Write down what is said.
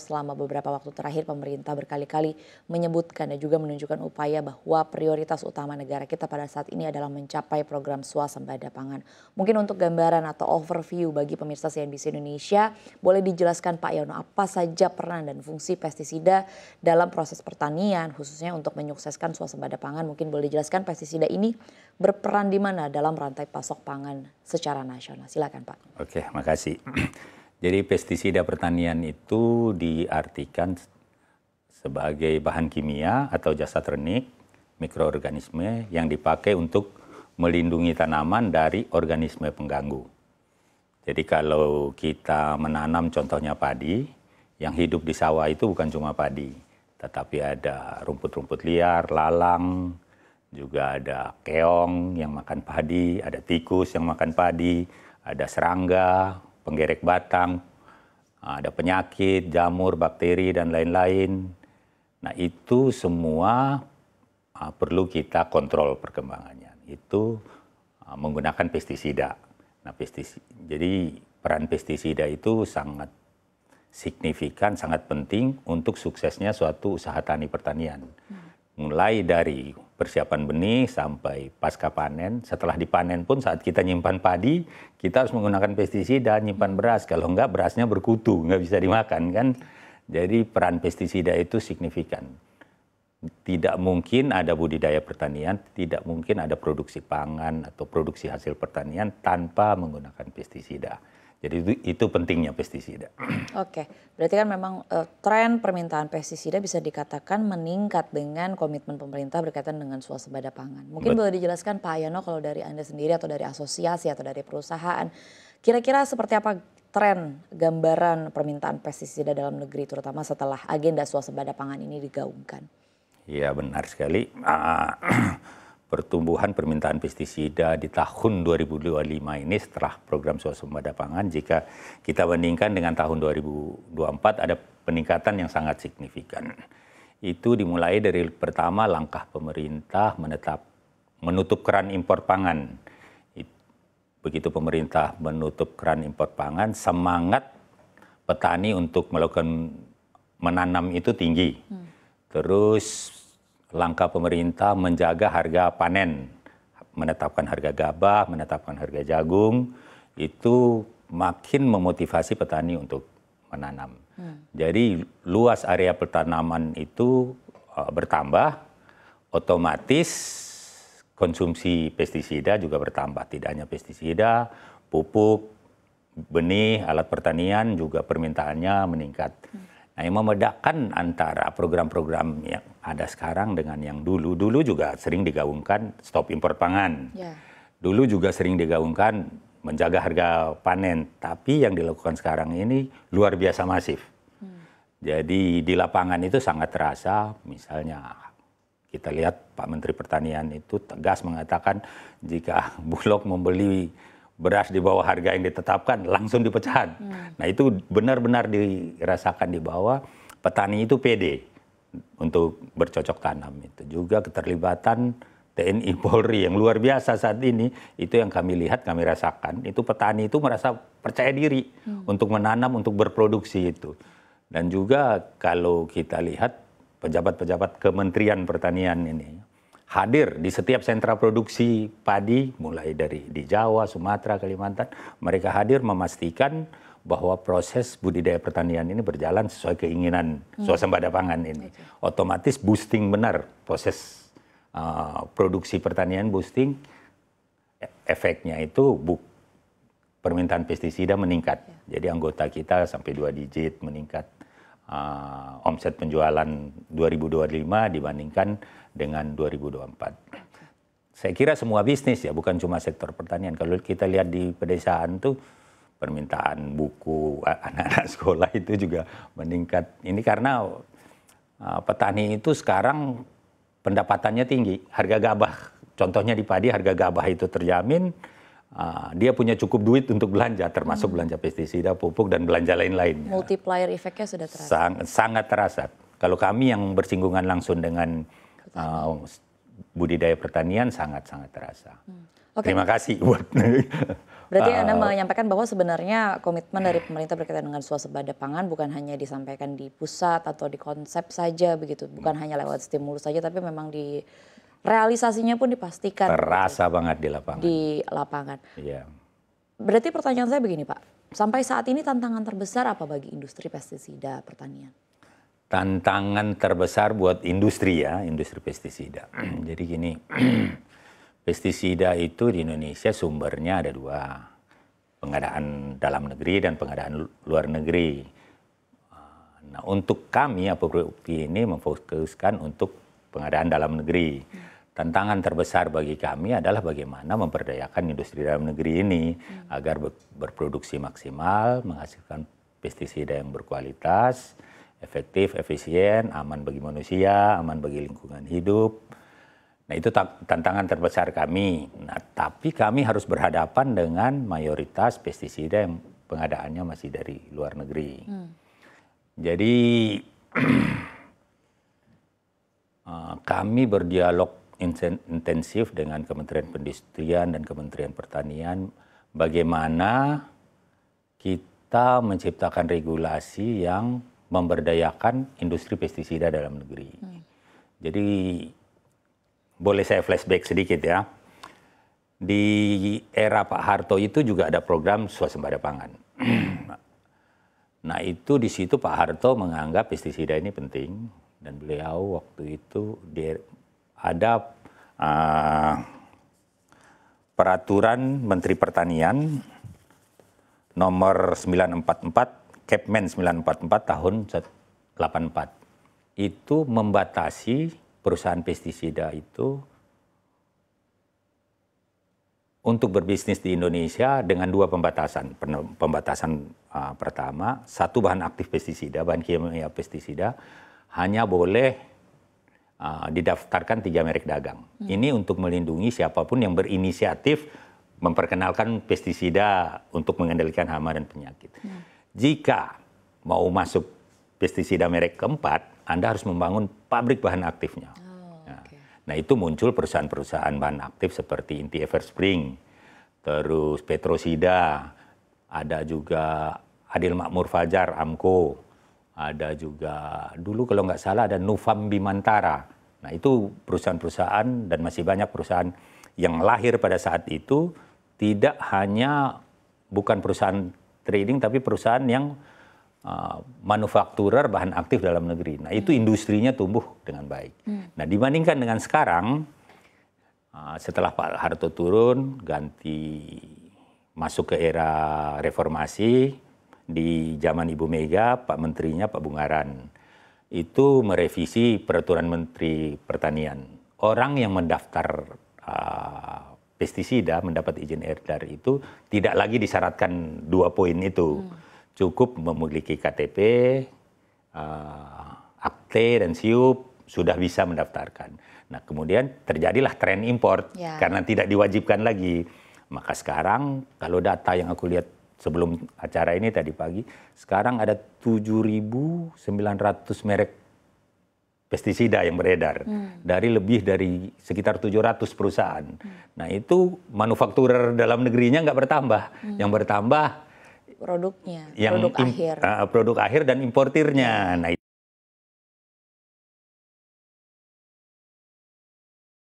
selama beberapa waktu terakhir pemerintah berkali-kali menyebutkan dan juga menunjukkan upaya bahwa prioritas utama negara kita pada saat ini adalah mencapai program swasembada pangan. Mungkin untuk gambaran atau overview bagi pemirsa CNBC Indonesia, boleh dijelaskan Pak Yono apa saja peran dan fungsi pestisida dalam proses pertanian khususnya untuk menyukseskan swasembada pangan. Mungkin boleh dijelaskan pestisida ini berperan di mana dalam rantai pasok pangan secara nasional. Silakan Pak. Oke, makasih. Jadi pestisida pertanian itu diartikan sebagai bahan kimia atau jasa ternik mikroorganisme yang dipakai untuk melindungi tanaman dari organisme pengganggu. Jadi kalau kita menanam contohnya padi, yang hidup di sawah itu bukan cuma padi, tetapi ada rumput-rumput liar, lalang, juga ada keong yang makan padi, ada tikus yang makan padi, ada serangga, penggerek batang, ada penyakit, jamur, bakteri, dan lain-lain. Nah itu semua perlu kita kontrol perkembangannya. Itu menggunakan pestisida. Nah, jadi peran pestisida itu sangat signifikan, sangat penting untuk suksesnya suatu usaha tani pertanian. Mulai dari persiapan benih sampai pasca panen, setelah dipanen pun saat kita nyimpan padi, kita harus menggunakan pestisida, nyimpan beras. Kalau enggak berasnya berkutu, nggak bisa dimakan kan. Jadi peran pestisida itu signifikan. Tidak mungkin ada budidaya pertanian, tidak mungkin ada produksi pangan atau produksi hasil pertanian tanpa menggunakan pestisida. Jadi itu pentingnya pestisida. Oke, berarti kan memang tren permintaan pestisida bisa dikatakan meningkat dengan komitmen pemerintah berkaitan dengan swasembada pangan. Mungkin boleh dijelaskan Pak Yono kalau dari Anda sendiri atau dari asosiasi atau dari perusahaan, kira-kira seperti apa tren gambaran permintaan pestisida dalam negeri terutama setelah agenda swasembada pangan ini digaungkan? Iya benar sekali. Pertumbuhan permintaan pestisida di tahun 2025 ini setelah program swasembada pangan, jika kita bandingkan dengan tahun 2024 ada peningkatan yang sangat signifikan. Itu dimulai dari pertama langkah pemerintah menutup keran impor pangan. Begitu pemerintah menutup keran impor pangan, semangat petani untuk melakukan menanam itu tinggi. Terus langkah pemerintah menjaga harga panen, menetapkan harga gabah, menetapkan harga jagung, itu makin memotivasi petani untuk menanam. Jadi luas area pertanaman itu bertambah, otomatis konsumsi pestisida juga bertambah. Tidak hanya pestisida, pupuk, benih, alat pertanian juga permintaannya meningkat. Nah, yang membedakan antara program-program yang ada sekarang dengan yang dulu. Dulu juga sering digaungkan stop impor pangan. Dulu juga sering digaungkan menjaga harga panen. Tapi yang dilakukan sekarang ini luar biasa masif. Jadi di lapangan itu sangat terasa. Misalnya kita lihat Pak Menteri Pertanian itu tegas mengatakan jika Bulog membeli beras di bawah harga yang ditetapkan langsung dipecat. Nah itu benar-benar dirasakan di bawah. Petani itu pede untuk bercocok tanam. Itu juga keterlibatan TNI Polri yang luar biasa saat ini. Itu yang kami lihat, kami rasakan. Itu petani itu merasa percaya diri untuk menanam, untuk berproduksi itu. Dan juga kalau kita lihat pejabat-pejabat Kementerian Pertanian ini hadir di setiap sentra produksi padi, mulai dari di Jawa, Sumatera, Kalimantan. Mereka hadir memastikan bahwa proses budidaya pertanian ini berjalan sesuai keinginan swasembada pangan ini. Otomatis boosting benar proses produksi pertanian, boosting. Efeknya itu permintaan pestisida meningkat. Jadi anggota kita sampai 2 digit meningkat. Omset penjualan 2025 dibandingkan dengan 2024. Saya kira semua bisnis ya, bukan cuma sektor pertanian. Kalau kita lihat di pedesaan tuh permintaan buku anak-anak sekolah itu juga meningkat. Ini karena petani itu sekarang pendapatannya tinggi. Harga gabah, contohnya di padi harga gabah itu terjamin. Dia punya cukup duit untuk belanja, termasuk belanja pestisida, pupuk, dan belanja lain-lain. Multiplier efeknya sudah terasa. Sangat terasa. Kalau kami yang bersinggungan langsung dengan budidaya pertanian sangat-sangat terasa. Terima kasih buat Berarti Anda menyampaikan bahwa sebenarnya komitmen dari pemerintah berkaitan dengan swasembada pangan bukan hanya disampaikan di pusat atau di konsep saja begitu, bukan hanya lewat stimulus saja, tapi memang di realisasinya pun dipastikan. Terasa banget di lapangan. Di lapangan. Iya. Berarti pertanyaan saya begini Pak, sampai saat ini tantangan terbesar apa bagi industri pestisida pertanian? Tantangan terbesar buat industri ya, industri pestisida. Jadi gini, pestisida itu di Indonesia sumbernya ada dua, pengadaan dalam negeri dan pengadaan luar negeri. Nah, untuk kami APOPRI ini memfokuskan untuk pengadaan dalam negeri. Tantangan terbesar bagi kami adalah bagaimana memperdayakan industri dalam negeri ini agar berproduksi maksimal, menghasilkan pestisida yang berkualitas, efektif, efisien, aman bagi manusia, aman bagi lingkungan hidup. Nah, itu tantangan terbesar kami. Nah, tapi kami harus berhadapan dengan mayoritas pestisida yang pengadaannya masih dari luar negeri. Jadi kami berdialog intensif dengan Kementerian Perindustrian dan Kementerian Pertanian bagaimana kita menciptakan regulasi yang memberdayakan industri pestisida dalam negeri. Jadi boleh saya flashback sedikit ya. Di era Pak Harto itu juga ada program swasembada pangan. Nah, itu di situ Pak Harto menganggap pestisida ini penting dan beliau waktu itu ada peraturan Menteri Pertanian nomor 944, Kepmen 944 tahun 84. Itu membatasi perusahaan pestisida itu untuk berbisnis di Indonesia dengan dua pembatasan. Pembatasan pertama, satu bahan aktif pestisida, bahan kimia pestisida, hanya boleh didaftarkan 3 merek dagang. Ini untuk melindungi siapapun yang berinisiatif memperkenalkan pestisida untuk mengendalikan hama dan penyakit. Jika mau masuk pestisida merek keempat, Anda harus membangun pabrik bahan aktifnya. Nah, itu muncul perusahaan-perusahaan bahan aktif seperti Inti Everspring, terus Petrosida, ada juga Adil Makmur Fajar, AMCO, ada juga dulu kalau nggak salah ada Nufam Bimantara. Nah, itu perusahaan-perusahaan dan masih banyak perusahaan yang lahir pada saat itu tidak hanya bukan perusahaan trading tapi perusahaan yang manufakturer bahan aktif dalam negeri. Nah, itu industrinya tumbuh dengan baik. Nah, dibandingkan dengan sekarang, setelah Pak Harto turun, masuk ke era reformasi, di zaman Ibu Mega, Pak Menterinya Pak Bungaran, itu merevisi Peraturan Menteri Pertanian. Orang yang mendaftar pestisida, mendapat izin edar itu, tidak lagi disyaratkan 2 poin itu. Cukup memiliki KTP, akte dan SIUP, sudah bisa mendaftarkan. Nah, kemudian terjadilah tren import karena tidak diwajibkan lagi. Maka sekarang kalau data yang aku lihat sebelum acara ini tadi pagi, sekarang ada 7.900 merek pestisida yang beredar dari lebih dari sekitar 700 perusahaan. Nah, itu manufakturer dalam negerinya nggak bertambah, yang bertambah produknya, yang produk akhir. Produk akhir dan importirnya. Nah,